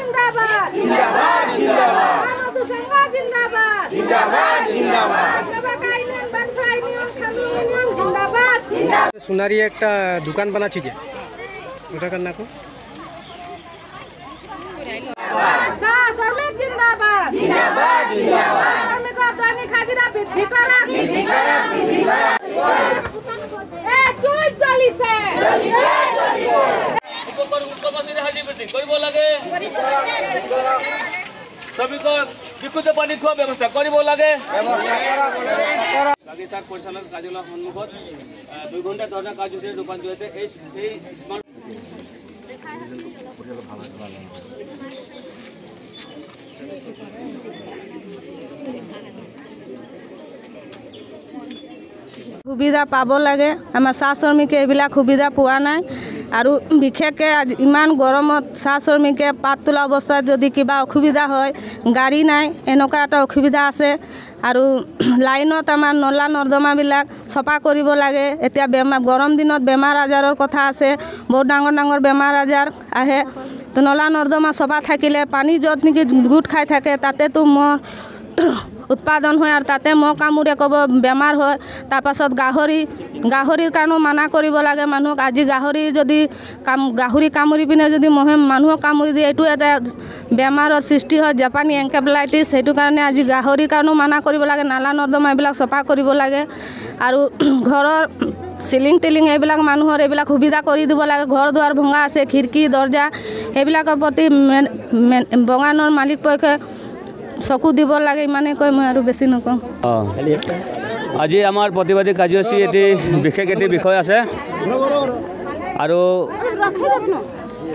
जिंदाबाद जिंदाबाद जिंदाबाद सामदु संघ जिंदाबाद जिंदाबाद जिंदाबाद नबाकाइनियन बनसाइनियन खालुनियन जिंदाबाद जिंदाबाद সোনারি একটা দোকান বানাচ্ছি যে ওটা কার নাকো सा श्रमिक जिंदाबाद जिंदाबाद जिंदाबाद श्रमिक दैनिक हाजिरा बृद्धि करा बृद्धि करा बृद्धि करा ए चुप चलिसे উপকর কর্মচারী হাজির বৃদ্ধি করিব লাগে শ্ৰমিকৰ বিশুদ্ধ পানী খোৱা ব্যৱস্থা কৰিব লাগে বাগিচাৰ পৰিচালক কাৰ্যালয়ৰ সন্মুখত 2 ঘণ্টা ধৰ্ণা কাৰ্যসূচী ৰূপান্তৰিত এই স্মাৰ্ট সুবিধা পাব লাগে আমাৰ চাহ শ্ৰমিকে এইবিলাক সুবিধা পোৱা নাই আৰু বিশেষকৈ ইমান গৰমত চাহ শ্ৰমিকে পাত তোলা অৱস্থাত যদি কিবা অসুবিধা হয় গাড়ী নাই এনেকুৱা এটা অসুবিধা আছে আৰু লাইনত আমাৰ নলা নৰ্দমাবিলাক চফা কৰিব লাগে এতিয়া গৰম দিনত বেমাৰ আজাৰৰ কথা আছে বহুত ডাঙৰ ডাঙৰ বেমাৰ আজাৰ আহে তো নলা নৰ্দমা চফা থাকিলে পানী য'ত নেকি গোট খাই থাকে তাতেতো মহ উৎপাদন হয় আৰু তাতে মহ কামুৰে ক'ব বেমাৰ হয় তাৰপাছত গাহৰিৰ কাৰণেও মানা কৰিব লাগে মানুহক আজি গাহৰি যদি গাহৰি কামুৰি পিনে যদি মহে মানুহক কামুৰি দিয়ে এইটো এটা বেমাৰৰ সৃষ্টি হয় জাপানী এনকেফেলাইটিছ সেইটো কাৰণে আজি গাহৰিৰ কাৰণেও মানা কৰিব লাগে নালা নৰ্দমা এইবিলাক চফা কৰিব লাগে আৰু ঘৰৰ চিলিং টিলিং এইবিলাক মানুহৰ এইবিলাক সুবিধা কৰি দিব লাগে ঘৰ দুৱাৰ ভঙা আছে খিৰিকী দৰ্জা সেইবিলাকৰ প্ৰতি বাগানৰ মালিক পক্ষই চকু দিব লাগে ইমানে কয় মই আৰু বেছি নকওঁ আজি আমাৰ প্ৰতিবাদী কাৰ্যসূচী এটি বিশেষ এটি বিষয় আছে আৰু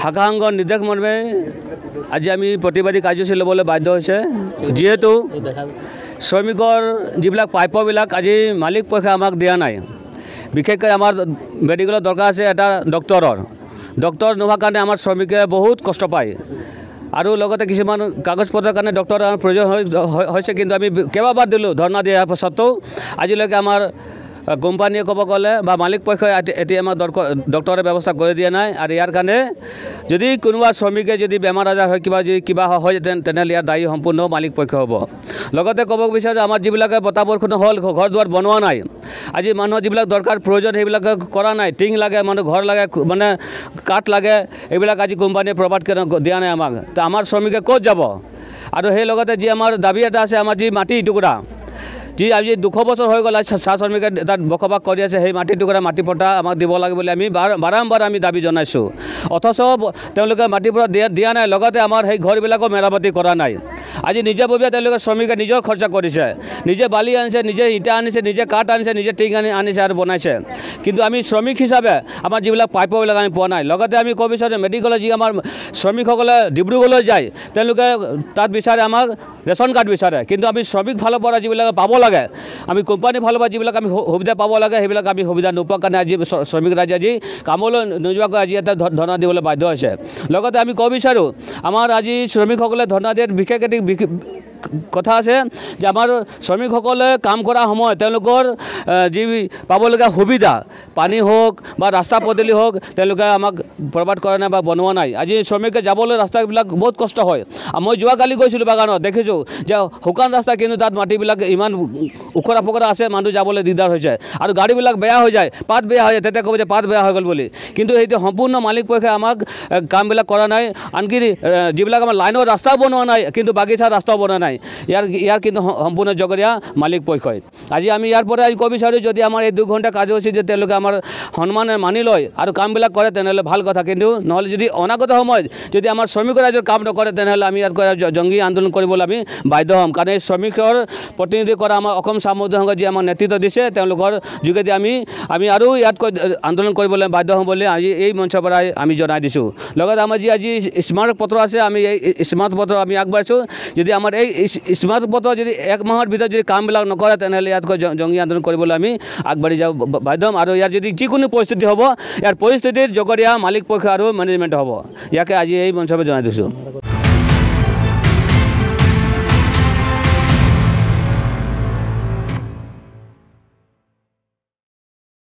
শাখা সংঘৰ নিৰ্দেশ মৰ্মে আজি আমি প্ৰতিবাদী কাৰ্যসূচী ল'বলৈ বাধ্য হৈছে যিহেতু শ্ৰমিকৰ যিবিলাক প্ৰাপ্যবিলাক আজি মালিক পক্ষই আমাক দিয়া নাই বিশেষকৈ আমাৰ মেডিকেলৰ দৰকাৰ আছে এটা ডক্টৰ নোহোৱাৰ কাৰণে আমাৰ শ্ৰমিকে বহুত কষ্ট পায় আৰু লগতে কিছুমান কাগজ পত্ৰৰ কাৰণে ডক্টৰৰ প্ৰয়োজন হৈছে কিন্তু আমি কেইবাবাৰ দিলোঁ ধৰ্ণা দিয়াৰ পাছতো আজিলৈকে আমাৰ কোম্পানীয়ে ক'ব গ'লে বা মালিক পক্ষই এতিয়া আমাক ডক্টৰৰ ব্যৱস্থা কৰি দিয়া নাই আৰু ইয়াৰ কাৰণে যদি কোনোবা শ্ৰমিকে যদি বেমাৰ আজাৰ হয় কিবা হয় তেনেহ'লে ইয়াৰ দায়ী সম্পূৰ্ণ মালিক পক্ষ হ'ব লগতে ক'ব বিচাৰোঁ আমাৰ যিবিলাকে বতাহ বৰষুণ হ'ল ঘৰ দুৱাৰ বনোৱা নাই আজি মানুহৰ যিবিলাক দৰকাৰ প্ৰয়োজন সেইবিলাক কৰা নাই টিং লাগে মানুহ ঘৰ লাগে মানে কাঠ লাগে এইবিলাক আজি কোম্পানীয়ে প্ৰভাইড দিয়া নাই আমাক তো আমাৰ শ্ৰমিকে ক'ত যাব আৰু সেই লগতে যি আমাৰ দাবী এটা আছে আমাৰ যি মাটি টুকুৰা যি আজি 200 বছৰ হৈ গ'ল চাহ শ্ৰমিকে তাত বসবাস কৰি আছে সেই মাটি টুকুৰা মাটি পট্টা আমাক দিব লাগে বুলি আমি বাৰম্বাৰ আমি দাবী জনাইছোঁ অথচ তেওঁলোকে মাটি পট্টা দিয়া নাই লগতে আমাৰ সেই ঘৰবিলাকো মেৰামতি কৰা নাই আজি নিজাববীয়া তেওঁলোকে শ্ৰমিকে নিজৰ খৰচা কৰিছে নিজে বালি আনিছে নিজে ইটা আনিছে নিজে কাঠ আনিছে নিজে টিং আনিছে আৰু বনাইছে কিন্তু আমি শ্ৰমিক হিচাপে আমাৰ যিবিলাক প্ৰাপ্যবিলাক আমি পোৱা নাই লগতে আমি ক'ব বিচাৰোঁ মেডিকেলৰ যি আমাৰ শ্ৰমিকসকলে ডিব্ৰুগড়লৈ যায় তেওঁলোকে তাত বিচাৰে আমাক ৰেচন কাৰ্ড বিচাৰে কিন্তু আমি শ্ৰমিক ফালৰ পৰা যিবিলাক পাব লাগে আমি কোম্পানীৰ ফালৰ পৰা যিবিলাক আমি সুবিধা পাব লাগে সেইবিলাক আমি সুবিধা নোপোৱাৰ কাৰণে আজি শ্ৰমিক ৰাইজে আজি কামলৈ নোযোৱাকৈ আজি এটা ধৰ্ণা দিবলৈ বাধ্য হৈছে লগতে আমি ক'ব বিচাৰোঁ আমাৰ আজি শ্ৰমিকসকলে ধৰ্ণা দিয়াত বিশেষ এটি কথা আছে যে আমাৰ শ্ৰমিকসকলে কাম কৰাৰ সময়ত তেওঁলোকৰ যি পাবলগীয়া সুবিধা পানী হওক বা ৰাস্তা পদূলি হওক তেওঁলোকে আমাক প্ৰভাইড কৰা নাই বা বনোৱা নাই আজি শ্ৰমিকে যাবলৈ ৰাস্তাবিলাক বহুত কষ্ট হয় মই যোৱাকালি গৈছিলোঁ বাগানত দেখিছোঁ যে শুকান ৰাস্তা কিন্তু তাত মাটিবিলাক ইমান ওখৰা ফকৰা আছে মানুহ যাবলৈ দিগদাৰ হৈছে আৰু গাড়ীবিলাক বেয়া হৈ যায় পাত বেয়া হৈ যায় তেতিয়া ক'ব যে পাত বেয়া হৈ গ'ল বুলি কিন্তু সেইটো সম্পূৰ্ণ মালিক পক্ষই আমাক কামবিলাক কৰা নাই আনকি যিবিলাক আমাৰ লাইনৰ ৰাস্তাও বনোৱা নাই কিন্তু বাগিচাৰ ৰাস্তাও বনোৱা নাই ইয়াৰ কিন্তু সম্পূৰ্ণ জগৰীয়া মালিক পক্ষই আজি আমি ইয়াৰ পৰা ক'ব বিচাৰোঁ যদি আমাৰ এই 2 ঘণ্টা কাৰ্যসূচী যদি তেওঁলোকে আমাৰ সন্মানে মানি লয় আৰু কামবিলাক কৰে তেনেহ'লে ভাল কথা কিন্তু নহ'লে যদি অনাগত সময়ত যদি আমাৰ শ্ৰমিক ৰাইজৰ কাম নকৰে তেনেহ'লে আমি ইয়াত জংগী আন্দোলন কৰিবলৈ আমি বাধ্য হ'ম কাৰণ এই শ্ৰমিকৰ প্ৰতিনিধি কৰা আমাৰ অসম চাহ মজদুৰ সংঘ যি আমাক নেতৃত্ব দিছে তেওঁলোকৰ যোগেদি আমি আৰু ইয়াতকৈ আন্দোলন কৰিবলৈ বাধ্য হ'ম বুলি আজি এই মঞ্চৰ পৰাই আমি জনাই দিছোঁ লগতে আমাৰ যি আজি স্মাৰক পত্ৰ আছে আমি এই স্মাৰক পত্ৰ আমি আগবাঢ়িছোঁ যদি আমাৰ এই স্মাৰক পত্ৰ যদি 1 মাহৰ ভিতৰত যদি কামবিলাক নকৰে তেনেহ'লে ইয়াতকৈ জংগী আন্দোলন কৰিবলৈ আমি আগবাঢ়ি যাব বাধ্য হ'ম আৰু ইয়াৰ যদি যিকোনো পৰিস্থিতি হ'ব ইয়াৰ পৰিস্থিতিৰ জগৰীয়া মালিক পক্ষ আৰু মেনেজমেণ্ট হ'ব ইয়াকে আজি এই মঞ্চৰ পৰা জনাই দিছোঁ